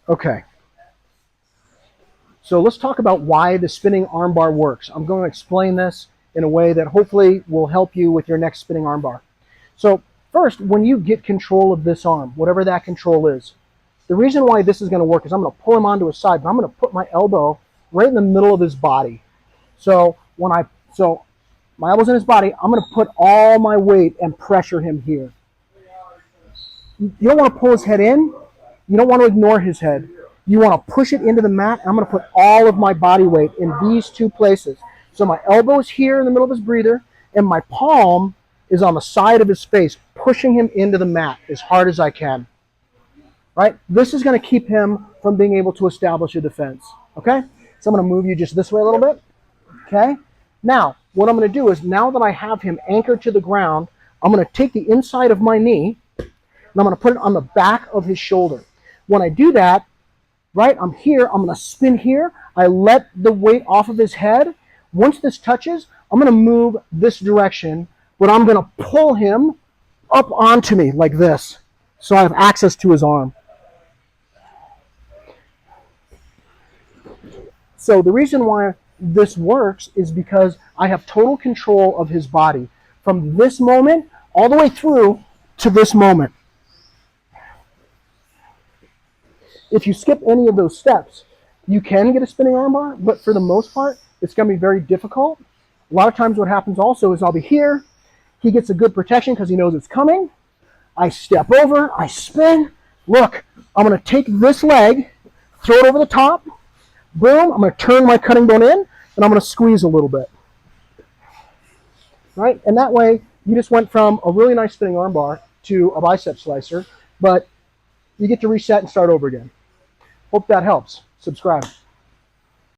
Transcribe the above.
Okay. So let's talk about why the spinning armbar works. I'm going to explain this in a way that hopefully will help you with your next spinning armbar. So first, when you get control of this arm, whatever that control is, the reason why this is going to work is I'm going to pull him onto his side, but I'm going to put my elbow right in the middle of his body. So my elbow's in his body, I'm going to put all my weight and pressure him here. You don't want to pull his head in. You don't want to ignore his head. You want to push it into the mat. I'm going to put all of my body weight in these two places. So my elbow is here in the middle of his breather, and my palm is on the side of his face, pushing him into the mat as hard as I can. Right? This is going to keep him from being able to establish a defense. Okay? So I'm going to move you just this way a little bit. Okay? Now, what I'm going to do is, now that I have him anchored to the ground, I'm going to take the inside of my knee, and I'm going to put it on the back of his shoulder. When I do that, right, I'm here, I'm going to spin here. I let the weight off of his head. Once this touches, I'm going to move this direction, but I'm going to pull him up onto me like this, so I have access to his arm. So the reason why this works is because I have total control of his body from this moment all the way through to this moment. If you skip any of those steps, you can get a spinning armbar, but for the most part, it's going to be very difficult. A lot of times what happens also is I'll be here, he gets a good protection because he knows it's coming. I step over, I spin. Look, I'm going to take this leg, throw it over the top, boom, I'm going to turn my cutting bone in, and I'm going to squeeze a little bit. Right? And that way, you just went from a really nice spinning armbar to a bicep slicer, but you get to reset and start over again. Hope that helps. Subscribe.